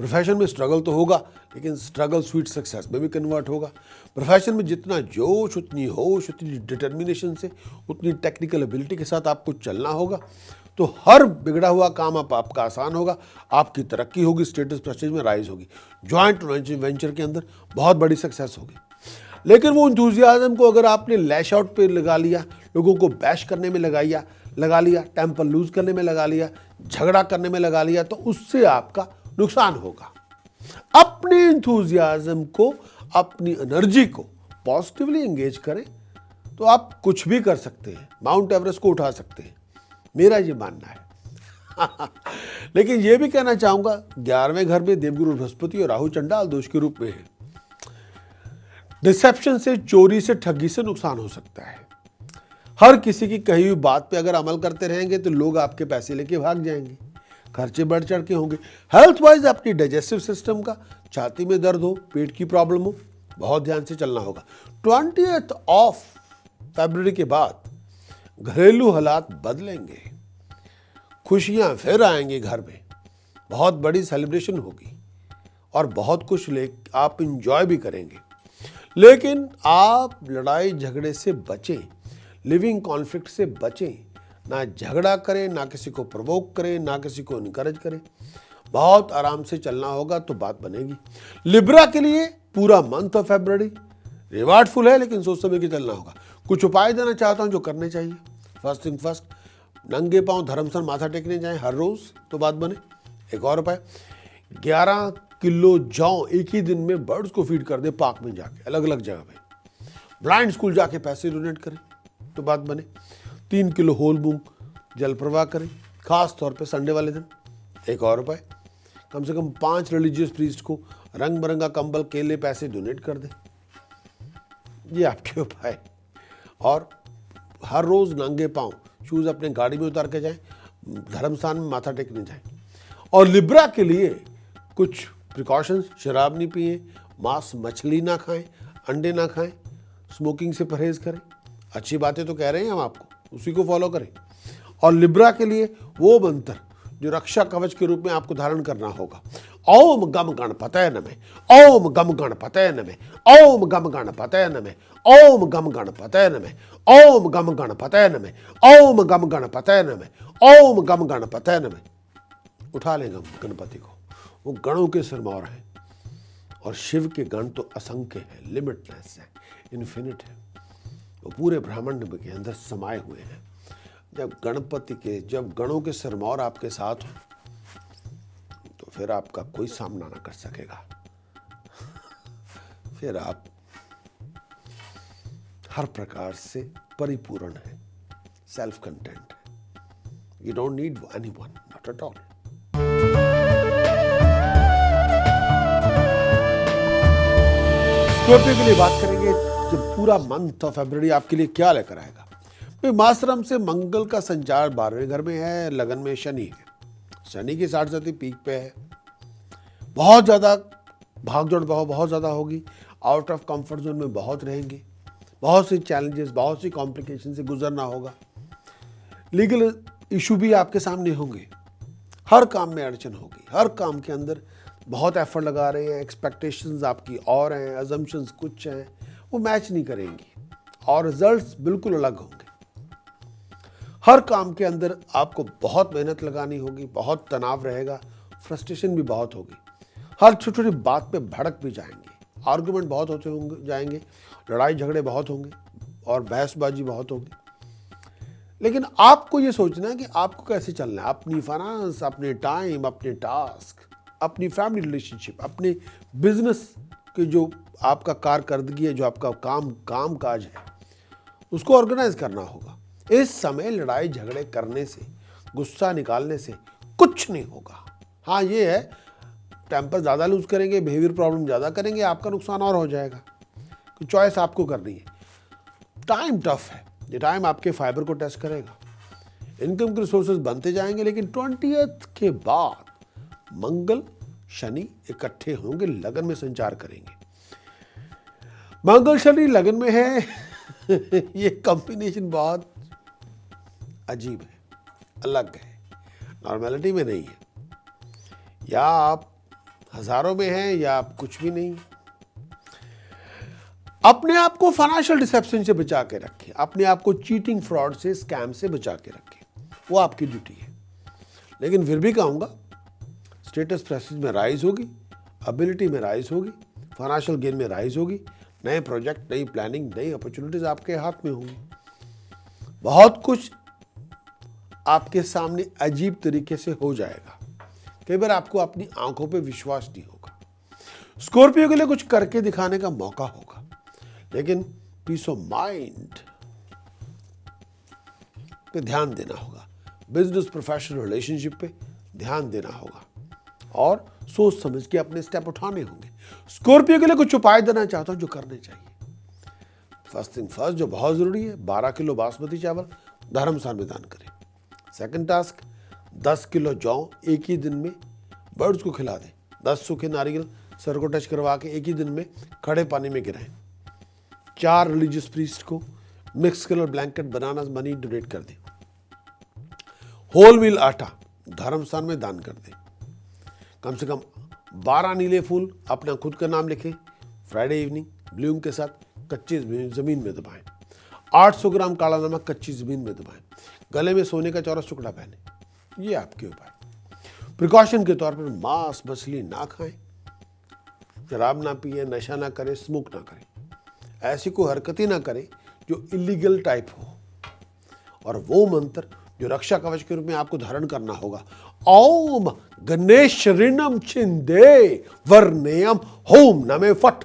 प्रोफेशन में स्ट्रगल तो होगा, लेकिन स्ट्रगल स्वीट सक्सेस में भी कन्वर्ट होगा। प्रोफेशन में जितना जोश, उतनी होश, उतनी डिटर्मिनेशन से, उतनी टेक्निकल एबिलिटी के साथ आपको चलना होगा, तो हर बिगड़ा हुआ काम आपका आसान होगा, आपकी तरक्की होगी, स्टेटस प्रेस्टीज में राइज होगी, जॉइंट वेंचर के अंदर बहुत बड़ी सक्सेस होगी। लेकिन वो इंथुजियाज्म को अगर आपने लैश आउट पे लगा लिया, लोगों को बैश करने में लगा लिया, टेम्पर लूज करने में लगा लिया, झगड़ा करने में लगा लिया, तो उससे आपका नुकसान होगा। अपने इंथुजियाज्म को, अपनी एनर्जी को पॉजिटिवली एंगेज करें तो आप कुछ भी कर सकते हैं, माउंट एवरेस्ट को उठा सकते हैं, मेरा ये मानना है। लेकिन ये भी कहना चाहूंगा, 11वें घर में देवगुरु बृहस्पति और राहु चंडाल दोष के रूप में है। डिसेप्शन से, चोरी से, ठगी से नुकसान हो सकता है। हर किसी की कही हुई बात पे अगर अमल करते रहेंगे तो लोग आपके पैसे लेके भाग जाएंगे, खर्चे बढ़ चढ़ के होंगे। हेल्थ वाइज अपनी डाइजेस्टिव सिस्टम का, छाती में दर्द हो, पेट की प्रॉब्लम हो, बहुत ध्यान से चलना होगा। 20 ऑफ फरवरी के बाद घरेलू हालात बदलेंगे, खुशियां फिर आएंगी घर में, बहुत बड़ी सेलिब्रेशन होगी और बहुत कुछ आप इंजॉय भी करेंगे। लेकिन आप लड़ाई झगड़े से बचें, लिविंग कॉन्फ्लिक्ट से बचें, ना झगड़ा करें, ना किसी को प्रवोक करें, ना किसी को इनकरेज करें। बहुत आराम से चलना होगा तो बात बनेगी। लिब्रा के लिए पूरा मंथ ऑफ फरवरी रिवार्डफुल है, लेकिन सोच समझ के चलना होगा। कुछ उपाय देना चाहता हूं जो करने चाहिए। फर्स्ट थिंग फर्स्ट, नंगे पांव धर्मस्थल माथा टेकने जाएं हर रोज तो बात बने। एक और उपाय, 11 किलो जौ एक ही दिन में बर्ड्स को फीड कर दे, पार्क में जाके, अलग अलग जगह पे। ब्लाइंड स्कूल जाके पैसे डोनेट करें तो बात बने। 3 किलो होल मूंग जल प्रवाह करें, खास तौर पे संडे वाले दिन। एक और उपाय, कम से कम 5 रिलीजियस प्रीस्ट को रंग बिरंगा कंबल, केले, पैसे डोनेट कर दें। ये आपके उपाय। और हर रोज नंगे पांव, शूज अपने गाड़ी में उतार के जाएं, धर्मस्थान में माथा टेकने जाएं। और लिब्रा के लिए कुछ प्रिकॉशंस, शराब नहीं पिए, मांस मछली ना खाएं, अंडे ना खाएं, स्मोकिंग से परहेज करें। अच्छी बातें तो कह रहे हैं हम आपको, उसी को फॉलो करें। और लिब्रा के लिए वो मंत्र जो रक्षा कवच के रूप में आपको धारण करना होगा, ओम गम गणपतये नमः, ओम गम गणपतये नमः, ओम गम गणपतये नमः, ओम गम गणपतये नमः, ओम गम गणपतये नमः, ओम गम गणपतये नमः, ओम गम गणपतये नमः। उठा लेंगे गणपति को, वो गणों के सिरमौर हैं। और शिव के गण तो असंख्य है, लिमिटलेस है, इन्फिनिट है, वो पूरे ब्रह्मांड के अंदर समाये हुए हैं। जब गणों के सिरमौर आपके साथ हो तो फिर आपका कोई सामना ना कर सकेगा। फिर आप हर प्रकार से परिपूर्ण है, सेल्फ कंटेंट है। You don't need anyone, not at all. Scorpio के लिए बात करेंगे, जब पूरा मंथ ऑफ फरवरी आपके लिए क्या लेकर आएगा। मासरम से मंगल का संचार 12वें घर में है, लगन में शनि है, शनि की 60 पीक पे है। बहुत ज़्यादा भागदौड़ बहुत ज़्यादा होगी, आउट ऑफ कंफर्ट जोन में बहुत रहेंगे, बहुत सी चैलेंजेस, बहुत सी कॉम्प्लिकेशन से गुजरना होगा। लीगल इशू भी आपके सामने होंगे, हर काम में अड़चन होगी, हर काम के अंदर बहुत एफर्ट लगा रहे हैं, एक्सपेक्टेशंस आपकी और हैं, अजम्पशंस कुछ हैं, वो मैच नहीं करेंगी और रिजल्ट्स बिल्कुल अलग होंगे। हर काम के अंदर आपको बहुत मेहनत लगानी होगी, बहुत तनाव रहेगा, फ्रस्ट्रेशन भी बहुत होगी, हर छोटी छोटी बात पे भड़क भी जाएंगे, आर्गुमेंट बहुत होते होंगे जाएंगे, लड़ाई झगड़े बहुत होंगे और बहसबाजी बहुत होगी। लेकिन आपको ये सोचना है कि आपको कैसे चलना है, अपनी फाइनेंस, अपने टाइम, अपने टास्क, अपनी फैमिली रिलेशनशिप, अपने बिजनेस के जो आपका कारकर्दगी है, जो आपका काम काज है, उसको ऑर्गेनाइज करना होगा। इस समय लड़ाई झगड़े करने से, गुस्सा निकालने से कुछ नहीं होगा। हाँ ये है, टेम्पर ज़्यादा लूज करेंगे, बिहेवियर प्रॉब्लम ज़्यादा करेंगे, आपका नुकसान और हो जाएगा। चॉइस आपको करनी है। टाइम टफ है, ये टाइम आपके फाइबर को टेस्ट करेगा। इनकम के रिसोर्सेज बनते जाएंगे, लेकिन 20 के बाद मंगल शनि इकट्ठे होंगे, लगन में संचार करेंगे। मंगल शनि लगन में है ये कॉम्बिनेशन बहुत अजीब है, अलग है, नॉर्मेलिटी में नहीं है। या आप हजारों में हैं या आप कुछ भी नहीं। अपने आप को फाइनेंशियल डिसेप्शन से बचा के रखें, अपने आप को चीटिंग, फ्रॉड से, स्कैम से बचा के रखें, वो आपकी ड्यूटी है। लेकिन फिर भी कहूँगा, स्टेटस प्रेस्टीज में राइज होगी, एबिलिटी में राइज होगी, फाइनेंशियल गेन में राइज होगी, नए प्रोजेक्ट, नई प्लानिंग, नई अपॉर्चुनिटीज आपके हाथ में होंगी। बहुत कुछ आपके सामने अजीब तरीके से हो जाएगा। कई बार आपको अपनी आंखों पे विश्वास नहीं होगा। स्कॉर्पियो के लिए कुछ करके दिखाने का मौका होगा, लेकिन पीस ऑफ माइंड पे ध्यान देना होगा, बिजनेस, प्रोफेशनल, रिलेशनशिप पे ध्यान देना होगा और सोच समझ के अपने स्टेप उठाने होंगे। स्कॉर्पियो के लिए कुछ उपाय देना चाहता हूं जो करने चाहिए। फर्स्ट थिंग फर्स्ट, जो बहुत जरूरी है, 12 किलो बासमती चावल धर्मशाला में दान करें। सेकंड टास्क, 10 किलो जौ एक ही दिन में बर्ड्स को खिला दें। 10 सूखे नारियल सर को टच करवा के एक ही दिन में खड़े पानी में गिराएं। 4 रिलीजियस प्रीस्ट को मिक्स कलर ब्लैंकेट, बनाना मनी डोनेट कर दें। होल व्हील आटा धर्मस्थान में दान कर दें। कम से कम 12 नीले फूल अपना खुद का नाम लिखें, फ्राइडे इवनिंग ब्लूम के साथ कच्ची जमीन में दबाएं। 800 ग्राम काला नमक कच्ची जमीन में दबाएं। गले में सोने का चौरस टुकड़ा पहने। ये आपके उपाय। प्रिकॉशन के तौर पर मांस मछली ना खाएं, शराब ना पिए, नशा ना करें, स्मोक ना करें, ऐसी कोई हरकतें ना करें जो इलीगल टाइप हो। और वो मंत्र जो रक्षा कवच के रूप में आपको धारण करना होगा, ओम गणेश ऋणम छिंदे वर्णेयम होम नमे फट।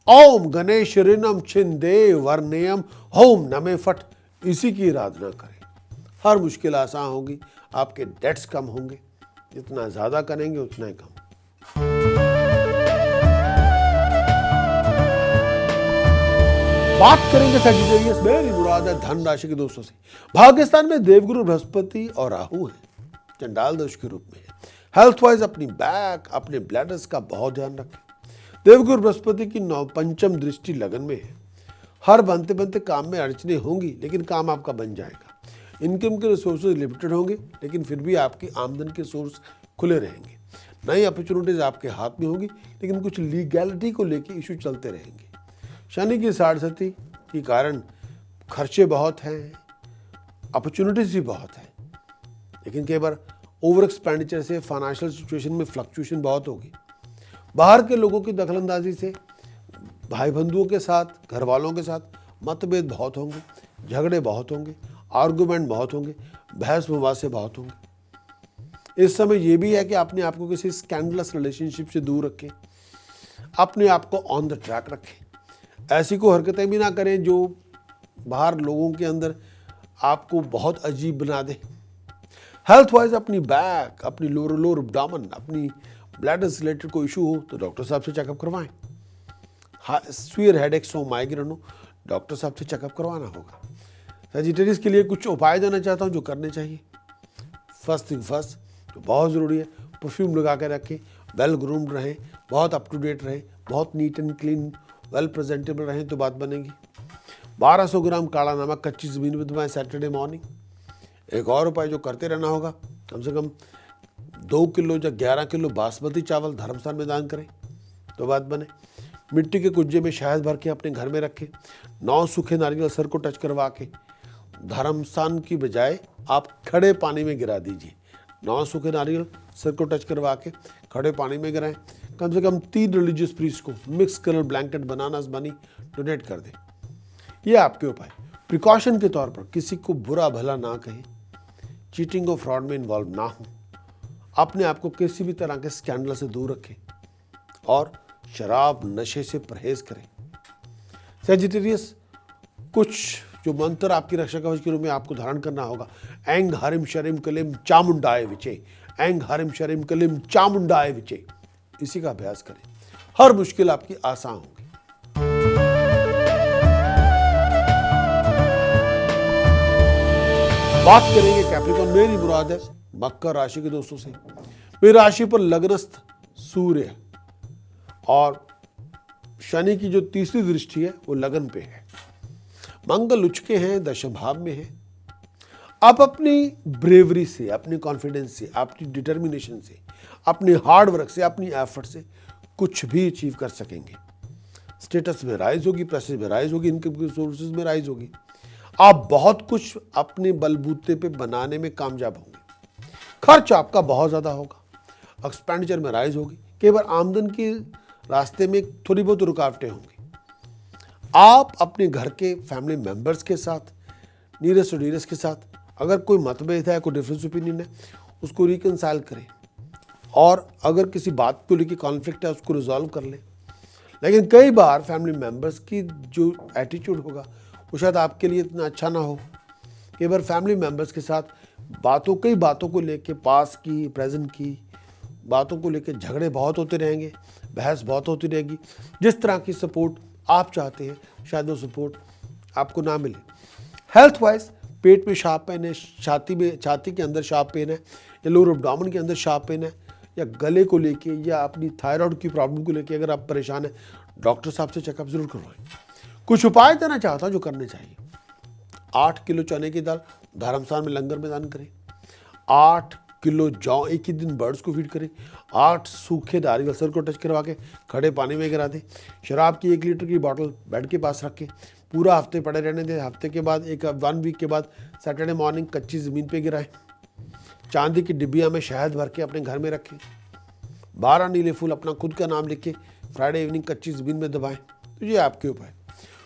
ओम गणेश ऋणम छिंदे वर्णेयम होम नमे फट, इसी की आराधना करें। हर मुश्किल आसान होगी, आपके डेट्स कम होंगे। जितना ज्यादा करेंगे उतना ही कम। बात करेंगे सैजिटेरियस मेरी मुराद है धन राशि के दोस्तों से। भाग्यस्थान में देवगुरु बृहस्पति और राहु है, चंडाल दोष के रूप में है। हेल्थ वाइज अपनी बैक, अपने ब्लैडर्स का बहुत ध्यान रखें। देवगुरु बृहस्पति की 9 दृष्टि लगन में है। हर बनते बनते काम में अड़चने होंगी, लेकिन काम आपका बन जाएगा। इनकम के रिसोर्सेज लिमिटेड होंगे, लेकिन फिर भी आपकी आमदन के सोर्स खुले रहेंगे। नई अपॉर्चुनिटीज आपके हाथ में होगी, लेकिन कुछ लीगैलिटी को लेके इशू चलते रहेंगे। शनि की साढ़सती के कारण खर्चे बहुत हैं, अपॉर्चुनिटीज भी बहुत हैं, लेकिन कई बार ओवर एक्सपेंडिचर से फाइनेंशियल सिचुएशन में फ्लक्चुएशन बहुत होगी। बाहर के लोगों की दखलंदाजी से भाई बंधुओं के साथ, घर वालों के साथ मतभेद बहुत होंगे, झगड़े बहुत होंगे, आर्गुमेंट बहुत होंगे, बहस मुबासे बहुत होंगे। इस समय यह भी है कि अपने आप को किसी स्कैंडलस रिलेशनशिप से दूर रखें, अपने आप को ऑन द ट्रैक रखें। ऐसी कोई हरकतें भी ना करें जो बाहर लोगों के अंदर आपको बहुत अजीब बना दे। हेल्थ वाइज अपनी बैक, अपनी लोअर एब्डोमेन, अपनी ब्लैडर से रिलेटेड कोई इशू हो तो डॉक्टर साहब से चेकअप करवाएं। स्वीयर हेडेक्स हो, माइग्रेन हो, डॉक्टर साहब से चेकअप करवाना होगा। सैजिटेरियस के लिए कुछ उपाय देना चाहता हूँ जो करने चाहिए। फर्स्ट थिंग फर्स्ट, जो बहुत ज़रूरी है, परफ्यूम लगा कर रखें, वेल ग्रूम्ड रहें, बहुत अप टू डेट रहें, बहुत neat and clean, well presentable रहें तो बात बनेगी। 1200 ग्राम काला नमक कच्ची ज़मीन में दबाएं सैटरडे मॉर्निंग। एक और उपाय जो करते रहना होगा, कम से कम 2 किलो या 11 किलो बासमती चावल धर्मस्थान में दान करें तो बात बने। मिट्टी के कुज्जे में शहद भर के अपने घर में रखें। 9 सूखे नारियल सर को टच करवा के धर्मस्थान की बजाय आप खड़े पानी में गिरा दीजिए। 9 सूखे नारियल सर को टच करवा के खड़े पानी में गिराएं। कम से कम 3 रिलीजियस प्रीस्ट को mix colour blanket, bananas money donate कर दें। ये आपके उपाय। प्रिकॉशन के तौर पर किसी को बुरा भला ना कहें, चीटिंग और फ्रॉड में इन्वॉल्व ना हो, अपने आप को किसी भी तरह के स्कैंडल से दूर रखें और शराब नशे से परहेज करें। सैजिटेरियस, कुछ जो मंत्र आपकी रक्षा कवच के रूप में आपको धारण करना होगा, एंग हरिम शरिम कलिम चामुंडाय विचे, एंग हरिम शरिम कलिम चामुंडाय विचे, इसी का अभ्यास करें। हर मुश्किल आपकी आसान होगी। बात करेंगे कैप्रिकॉर्न, मेरी मुराद है मकर राशि के दोस्तों से। मेरी राशि पर लग्नस्थ सूर्य और शनि की जो तीसरी दृष्टि है वो लगन पे है। मंगल उच्च के हैं, दशम भाव में है। आप अपनी ब्रेवरी से, अपनी कॉन्फिडेंस से, अपनी डिटर्मिनेशन से, अपनी हार्ड वर्क से, अपनी एफर्ट से कुछ भी अचीव कर सकेंगे। स्टेटस में राइज होगी, प्रेस्टीज में राइज होगी, इनकम के सोर्सेज में राइज होगी। आप बहुत कुछ अपने बलबूते पे बनाने में कामयाब होंगे। खर्च आपका बहुत ज़्यादा होगा, एक्सपेंडिचर में राइज होगी। कई बार आमदन के रास्ते में थोड़ी बहुत रुकावटें होंगी। आप अपने घर के फैमिली मेंबर्स के साथ, नीयरेस्ट और डियरेस्ट के साथ अगर कोई मतभेद है, कोई डिफरेंस ओपिनियन है, उसको रिकंसाइल करें। और अगर किसी बात को लेकर कॉन्फ्लिक्ट है, उसको रिजॉल्व कर लें। लेकिन कई बार फैमिली मेंबर्स की जो एटीट्यूड होगा वो शायद आपके लिए इतना अच्छा ना हो। कई बार फैमिली मेंबर्स के साथ कई बातों को लेके, पास की, प्रेजेंट की बातों को लेके झगड़े बहुत होते रहेंगे, बहस बहुत होती रहेगी। जिस तरह की सपोर्ट आप चाहते हैं शायद वो सपोर्ट आपको ना मिले। हेल्थ वाइज पेट में शार्प पेन है, छाती के अंदर शार्प पेन है, या लोअर एब्डोमेन के अंदर शार्प पेन है, या गले को लेके, या अपनी थायराइड की प्रॉब्लम को लेके अगर आप परेशान हैं, डॉक्टर साहब से चेकअप जरूर करवाएं। कुछ उपाय देना चाहता हूं जो करने चाहिए। 8 किलो चने की दाल धर्मस्थान में लंगर में दान करें। 8 किलो जौ एक ही दिन बर्ड्स को फीड करें। 8 सूखे नारियल सर को टच करवा के खड़े पानी में गिरा दें। शराब की 1 लीटर की बोतल बेड के पास रख के पूरा हफ्ते पड़े रहने दें। हफ्ते के बाद 1 वीक के बाद सैटरडे मॉर्निंग कच्ची ज़मीन पे गिराएं। चांदी की डिब्बिया में शहद भर के अपने घर में रखें। 12 नीले फूल अपना खुद का नाम लिख के फ्राइडे इवनिंग कच्ची ज़मीन में दबाएं। तो ये आपके उपाय।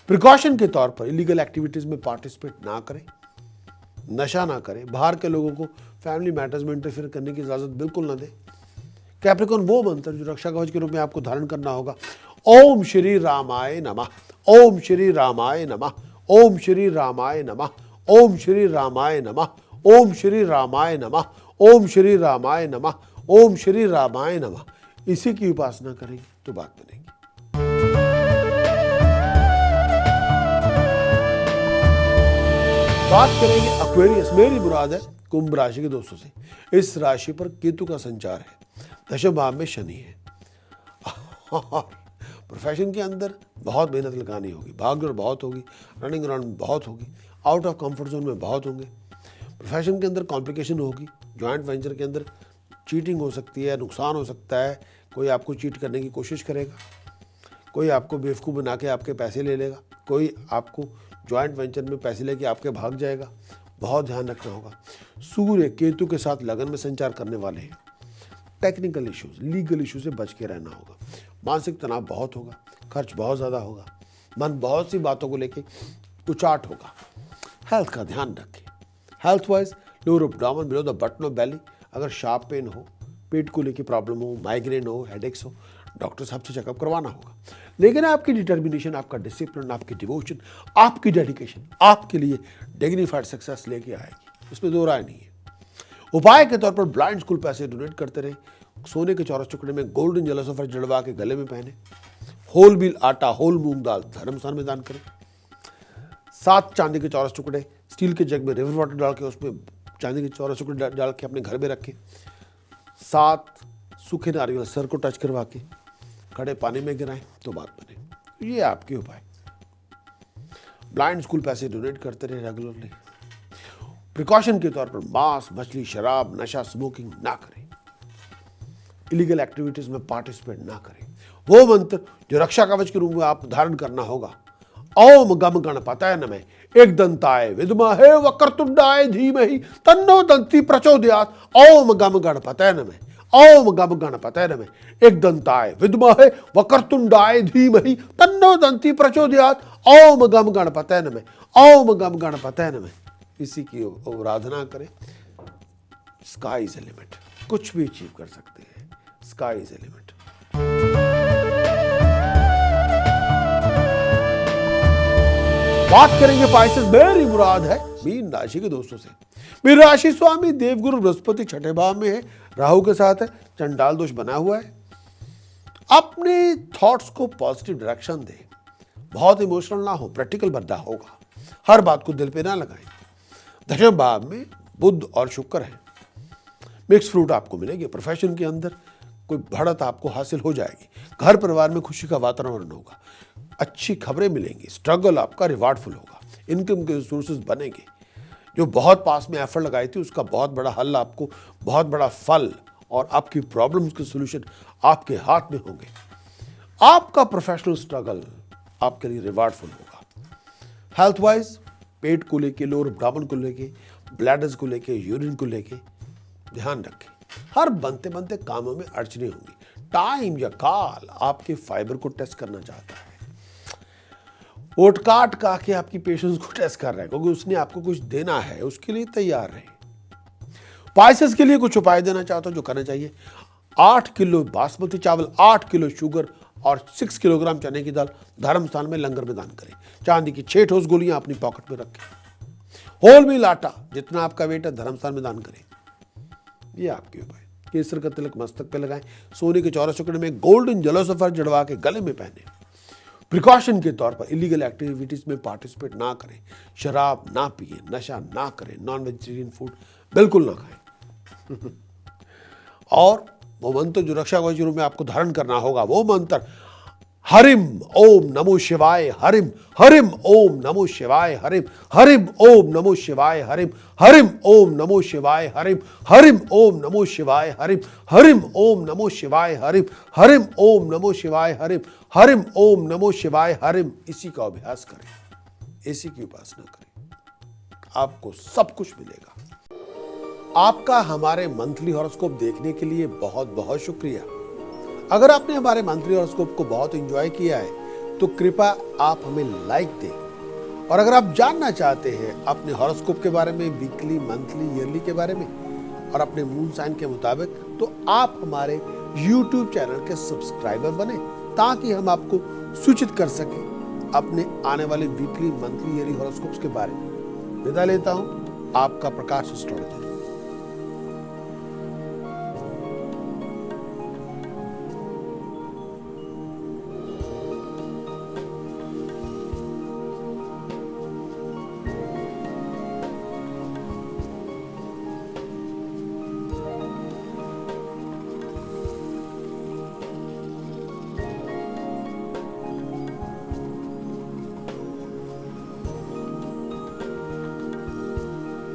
प्रिकॉशन के तौर पर इलीगल एक्टिविटीज़ में पार्टिसिपेट ना करें, नशा ना करें, बाहर के लोगों को फैमिली मैटर्स में इंटरफेयर करने की इजाज़त बिल्कुल ना दें। कैप्रिकॉर्न वो मंत्र जो रक्षा कवच के रूप में आपको धारण करना होगा। ओम श्री रामाय नमः, ओम श्री रामाय नमः, ओम श्री रामाय नमः, ओम श्री रामाय नमः, ओम श्री रामाय नमः, ओम श्री रामाय नमः, ओम श्री रामाय नमः। इसी की उपासना करेंगे तो बात बनेगी। बात करेंगे एक्वेरियस। मेरी मुराद है कुंभ राशि के दोस्तों से। इस राशि पर केतु का संचार है, दशम भाव में शनि है। प्रोफेशन के अंदर बहुत मेहनत लगानी होगी, भागदौड़ बहुत होगी, रनिंग अराउंड बहुत होगी, आउट ऑफ कंफर्ट जोन में बहुत होंगे। प्रोफेशन के अंदर कॉम्प्लिकेशन होगी, जॉइंट वेंचर के अंदर चीटिंग हो सकती है, नुकसान हो सकता है। कोई आपको चीट करने की कोशिश करेगा, कोई आपको बेवकूफ़ बना के आपके पैसे ले लेगा, कोई आपको जॉइंट वेंचर में पैसे लेके आपके भाग जाएगा। बहुत ध्यान रखना होगा। सूर्य केतु के साथ लगन में संचार करने वाले हैं। टेक्निकल इश्यूज, लीगल इशू से बच के रहना होगा। मानसिक तनाव बहुत होगा, खर्च बहुत ज़्यादा होगा, मन बहुत सी बातों को लेके उचाट होगा। हेल्थ का ध्यान रखें। Health wise lower abdomen below the button of belly अगर शार्प पेन हो, पेट को लेके प्रॉब्लम हो, माइग्रेन हो, हेडेक्स हो, डॉक्टर साहब से चेकअप करवाना होगा। लेकिन आपकी डिटर्मिनेशन, आपका डिसिप्लिन, आपकी डिवोशन, आपकी डेडिकेशन आपके लिए डिग्निफाइड सक्सेस लेके आएगी, इसमें दो राय नहीं है। उपाय के तौर पर ब्लाइंड स्कूल पैसे डोनेट करते रहे। सोने के चौरस टुकड़े में गोल्डन जलसफर जड़वा के गले में पहने। होल व्हील आटा, होल मूंग दाल धर्मस्थान में दान करें। 7 चांदी के चौरस टुकड़े स्टील के जग में रिवर वाटर डाल के उसमें चांदी के चौरस टुकड़े डाल के अपने घर में रखें। 7 सूखे नारियल सर को टच करवा के खड़े पानी में गिराएं तो बात बने। ये आपके उपाय। ब्लाइंड स्कूल पैसे डोनेट करते रहे रेगुलरली। प्रिकॉशन के तौर पर मांस, मछली, शराब, नशा, स्मोकिंग ना करें। इलीगल एक्टिविटीज में पार्टिसिपेट ना करें। वो मंत्र जो रक्षा कवच के रूप में आप धारण करना होगा। ओम गम गणपतये नमः, एक दंताय विद्महे वक्रतुंडाय धीमहि तन्नो दंती प्रचोदयात्। ओम गम गणपतये नमः, ओम गम गणपतये नमः, एक दंताय विद्महे वक्रतुंडाय धीमहि तन्नो दंती प्रचोदयात्। ओम गम गणपतये नमः, ओम गम गणपतये नमः। इसी की आराधना करें। स्काई इज ए लिमिट, कुछ भी अचीव कर सकते हैं। Sky is a limit. बात करेंगे पाइसेस। मेरी मुराद है मीन राशि के दोस्तों से। मीन राशि स्वामी देवगुरु बृहस्पति छठे भाव में है, राहु के साथ है, चंडाल दोष बना हुआ है। अपने थॉट्स को पॉजिटिव डायरेक्शन दें। बहुत इमोशनल ना हो, प्रैक्टिकल बंदा होगा। हर बात को दिल पे ना लगाएं। दशम भाव में बुध और शुक्र है। मिक्स फ्रूट आपको मिलेंगे। प्रोफेशन के अंदर कोई बढ़त आपको हासिल हो जाएगी। घर परिवार में खुशी का वातावरण होगा। अच्छी खबरें मिलेंगी। स्ट्रगल आपका रिवार्डफुल होगा। इनकम के सोर्सेज बनेंगे। जो बहुत पास में एफर्ट लगाई थी उसका बहुत बड़ा हल, आपको बहुत बड़ा फल और आपकी प्रॉब्लम्स के सॉल्यूशन आपके हाथ में होंगे। आपका प्रोफेशनल स्ट्रगल आपके लिए रिवार्डफुल होगा। हेल्थ वाइज पेट को लेके, लोअर एब्डोमेन को लेके, ब्लैडर्स को लेके, यूरिन को लेके ध्यान रखें। हर बनते बनते कामों में अड़चने होंगी। टाइम या काल आपके फाइबर को टेस्ट करना चाहता है, ओट काट का के आपकी पेशेंस को टेस्ट कर रहा है, क्योंकि उसने आपको कुछ देना है, उसके लिए तैयार रहे। पाइसेस के लिए कुछ उपाय देना चाहता हूं जो करना चाहिए। 8 किलो बासमती चावल, 8 किलो शुगर और 6 किलोग्राम चने की दाल धर्म स्थान में लंगर में दान करें। चांदी की 6 ठोस गोलियां अपनी पॉकेट में रखें। होल मिल आटा जितना आपका वेट है धर्म स्थान में दान करें। ये आपके उपाय। केसर का तिलक मस्तक पे लगाएं। सोने के चौरस टुकड़े में गोल्डन जेलो सफर जड़वा के गले में पहने। प्रिकॉशन के तौर पर इलीगल एक्टिविटीज में पार्टिसिपेट ना करें। शराब ना पिए, नशा ना करें, नॉन वेजिटेरियन फूड बिल्कुल ना खाएं। और वो मंत्र जो रक्षा कवच रूप में आपको धारण करना होगा, वो मंत्र हरिम ओम नमो शिवाय हरिम, हरिम ओम नमो शिवाय हरिम, हरिम ओम नमो शिवाय हरिम, हरिम ओम नमो शिवाय हरिम, हरिम ओम नमो शिवाय हरिम, हरिम ओम नमो शिवाय हरिम, हरिम ओम नमो शिवाय हरिम, हरिम ओम नमो शिवाय हरिम। इसी का अभ्यास करें, इसी की उपासना करें, आपको सब कुछ मिलेगा। आपका हमारे मंथली हॉरोस्कोप देखने के लिए बहुत बहुत शुक्रिया। अगर आपने हमारे मंथली हॉरोस्कोप को बहुत एंजॉय किया है तो कृपया आप हमें लाइक दें। और अगर आप जानना चाहते हैं अपने हॉरोस्कोप के बारे में, वीकली, मंथली, ईयरली के बारे में और अपने मून साइन के मुताबिक, तो आप हमारे YouTube चैनल के सब्सक्राइबर बने, ताकि हम आपको सूचित कर सकें अपने आने वाले वीकली, मंथली, ईयरली हॉरोस्कोप्स के बारे में। विदा लेता हूं, आपका प्रकाश एस्ट्रोलॉजर।